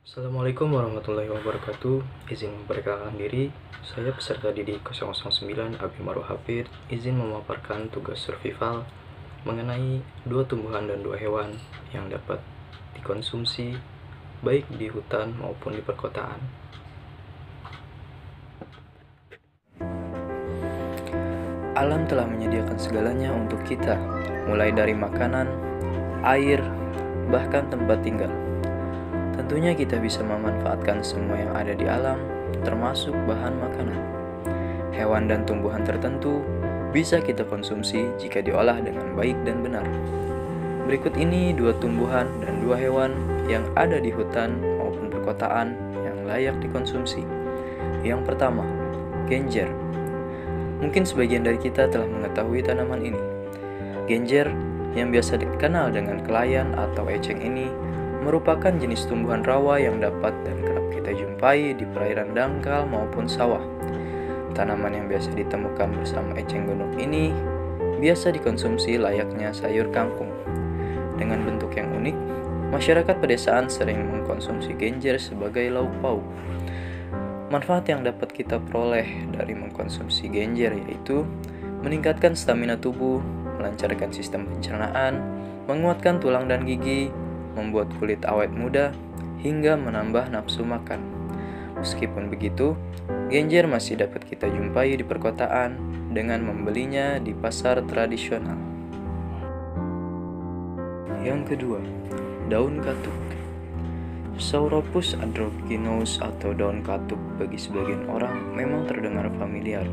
Assalamualaikum warahmatullahi wabarakatuh. Izin memperkenalkan diri, saya peserta didik 009 Abimaru Hafid. Izin memaparkan tugas survival mengenai dua tumbuhan dan dua hewan yang dapat dikonsumsi baik di hutan maupun di perkotaan. Alam telah menyediakan segalanya untuk kita, mulai dari makanan, air, bahkan tempat tinggal. Tentunya kita bisa memanfaatkan semua yang ada di alam, termasuk bahan makanan. Hewan dan tumbuhan tertentu bisa kita konsumsi jika diolah dengan baik dan benar. Berikut ini dua tumbuhan dan dua hewan yang ada di hutan maupun perkotaan yang layak dikonsumsi. Yang pertama, genjer. Mungkin sebagian dari kita telah mengetahui tanaman ini. Genjer yang biasa dikenal dengan kelayan atau eceng ini merupakan jenis tumbuhan rawa yang dapat dan kerap kita jumpai di perairan dangkal maupun sawah. Tanaman yang biasa ditemukan bersama eceng gondok ini biasa dikonsumsi layaknya sayur kangkung. Dengan bentuk yang unik, masyarakat pedesaan sering mengkonsumsi genjer sebagai lauk pauk. Manfaat yang dapat kita peroleh dari mengkonsumsi genjer yaitu meningkatkan stamina tubuh, melancarkan sistem pencernaan, menguatkan tulang dan gigi, membuat kulit awet muda, hingga menambah nafsu makan. Meskipun begitu, genjer masih dapat kita jumpai di perkotaan dengan membelinya di pasar tradisional. Yang kedua, daun katuk. Sauropus androgynous atau daun katuk bagi sebagian orang memang terdengar familiar.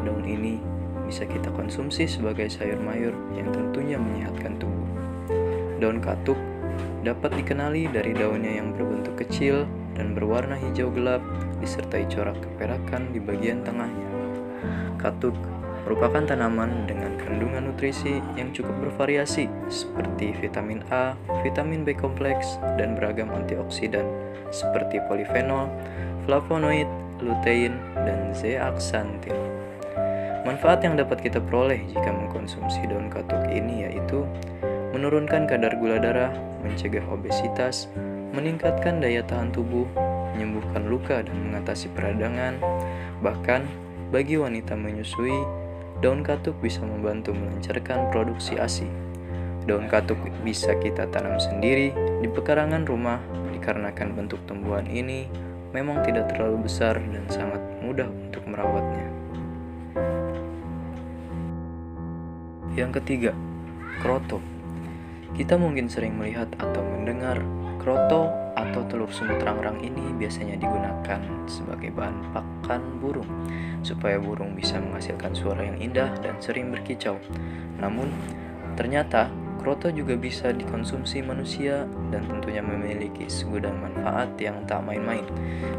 Daun ini bisa kita konsumsi sebagai sayur mayur yang tentunya menyehatkan tubuh. Daun katuk dapat dikenali dari daunnya yang berbentuk kecil dan berwarna hijau gelap disertai corak keperakan di bagian tengahnya. Katuk merupakan tanaman dengan kandungan nutrisi yang cukup bervariasi seperti vitamin A, vitamin B kompleks, dan beragam antioksidan seperti polifenol, flavonoid, lutein, dan zeaxanthin. Manfaat yang dapat kita peroleh jika mengkonsumsi daun katuk ini yaitu menurunkan kadar gula darah, mencegah obesitas, meningkatkan daya tahan tubuh, menyembuhkan luka dan mengatasi peradangan. Bahkan, bagi wanita menyusui, daun katuk bisa membantu melancarkan produksi ASI. Daun katuk bisa kita tanam sendiri di pekarangan rumah dikarenakan bentuk tumbuhan ini memang tidak terlalu besar dan sangat mudah untuk merawatnya. Yang ketiga, kroto. Kita mungkin sering melihat atau mendengar kroto atau telur semut rangrang ini biasanya digunakan sebagai bahan pakan burung supaya burung bisa menghasilkan suara yang indah dan sering berkicau. Namun, ternyata kroto juga bisa dikonsumsi manusia dan tentunya memiliki segudang manfaat yang tak main-main.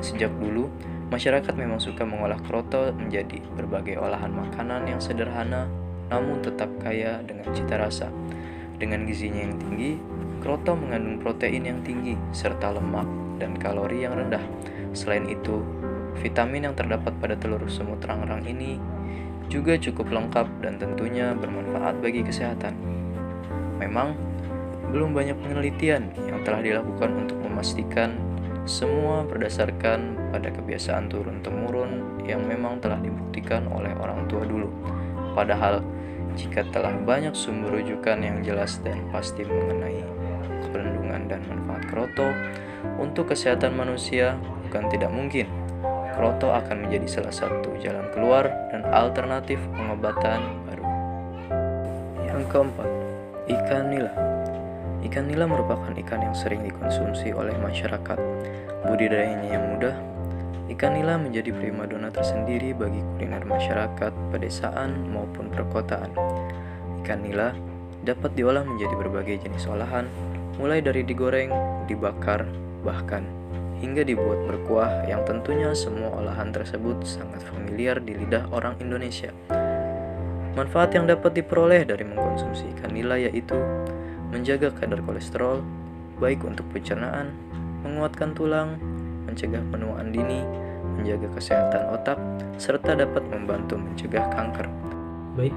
Sejak dulu, masyarakat memang suka mengolah kroto menjadi berbagai olahan makanan yang sederhana namun tetap kaya dengan cita rasa. Dengan gizinya yang tinggi, kroto mengandung protein yang tinggi serta lemak dan kalori yang rendah. Selain itu, vitamin yang terdapat pada telur semut rangrang ini juga cukup lengkap dan tentunya bermanfaat bagi kesehatan. Memang, belum banyak penelitian yang telah dilakukan untuk memastikan semua berdasarkan pada kebiasaan turun-temurun yang memang telah dibuktikan oleh orang tua dulu. Padahal, jika telah banyak sumber rujukan yang jelas dan pasti mengenai kandungan dan manfaat kroto untuk kesehatan manusia, bukan tidak mungkin kroto akan menjadi salah satu jalan keluar dan alternatif pengobatan baru. Yang keempat, ikan nila. Ikan nila merupakan ikan yang sering dikonsumsi oleh masyarakat. Budidayanya yang mudah, ikan nila menjadi primadona tersendiri bagi kuliner masyarakat pedesaan maupun perkotaan. Ikan nila dapat diolah menjadi berbagai jenis olahan, mulai dari digoreng, dibakar, bahkan hingga dibuat berkuah yang tentunya semua olahan tersebut sangat familiar di lidah orang Indonesia. Manfaat yang dapat diperoleh dari mengkonsumsi ikan nila yaitu menjaga kadar kolesterol, baik untuk pencernaan, menguatkan tulang, mencegah penuaan dini, menjaga kesehatan otak, serta dapat membantu mencegah kanker. Baik,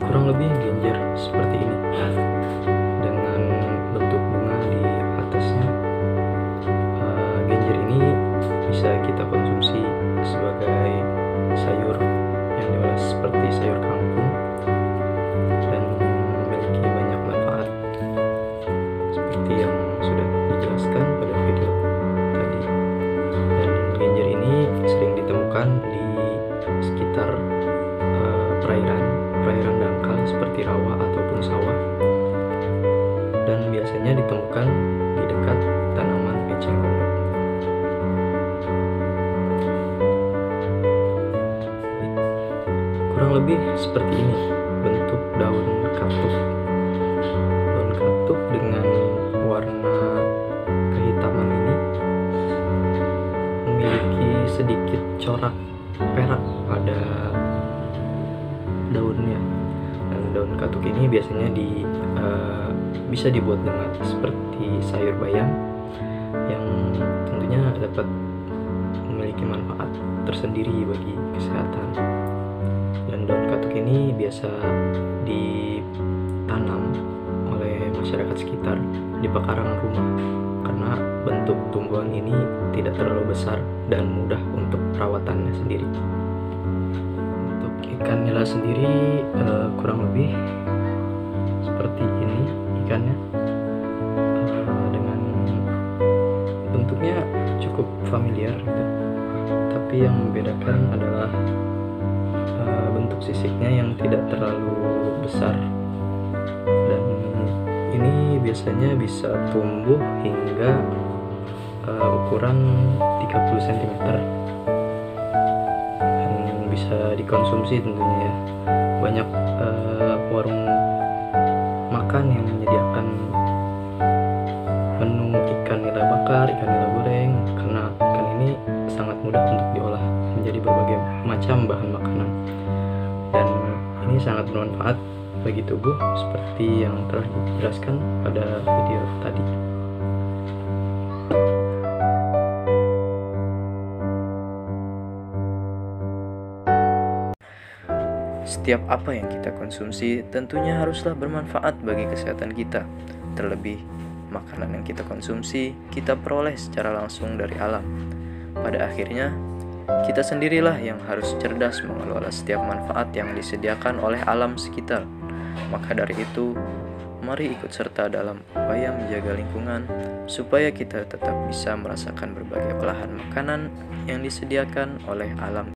kurang lebih genjer seperti ini dengan bentuk bunga di atasnya. Genjer sayur yang diolah seperti sayur kangkung dan memiliki banyak manfaat seperti yang sudah dijelaskan pada video tadi. Dan genjer ini sering ditemukan di sekitar perairan dangkal seperti rawa ataupun sawah, dan biasanya ditemukan di dekat tanaman eceng gondok. Kurang lebih seperti ini bentuk daun katuk. Daun katuk dengan warna kehitaman ini memiliki sedikit corak perak pada daunnya. Dan daun katuk ini biasanya bisa dibuat dengan seperti sayur bayam yang tentunya dapat memiliki manfaat tersendiri bagi kesehatan. Dan daun katuk ini biasa ditanam oleh masyarakat sekitar di pekarangan rumah karena bentuk tumbuhan ini tidak terlalu besar dan mudah untuk perawatannya sendiri. Untuk ikan nila sendiri kurang lebih seperti ini ikannya, dengan bentuknya cukup familiar gitu. Tapi yang membedakan adalah bentuk sisiknya yang tidak terlalu besar, dan ini biasanya bisa tumbuh hingga ukuran 30 cm dan bisa dikonsumsi tentunya ya. Banyak warung makan yang menyediakan menu ikan nila bakar, ikan nila goreng, karena ikan ini sangat mudah untuk diolah menjadi berbagai macam bahan makanan, dan ini sangat bermanfaat bagi tubuh seperti yang telah dijelaskan pada video tadi. Setiap apa yang kita konsumsi tentunya haruslah bermanfaat bagi kesehatan kita. Terlebih, makanan yang kita konsumsi kita peroleh secara langsung dari alam. Pada akhirnya, kita sendirilah yang harus cerdas mengelola setiap manfaat yang disediakan oleh alam sekitar. Maka dari itu, mari ikut serta dalam upaya menjaga lingkungan supaya kita tetap bisa merasakan berbagai olahan makanan yang disediakan oleh alam.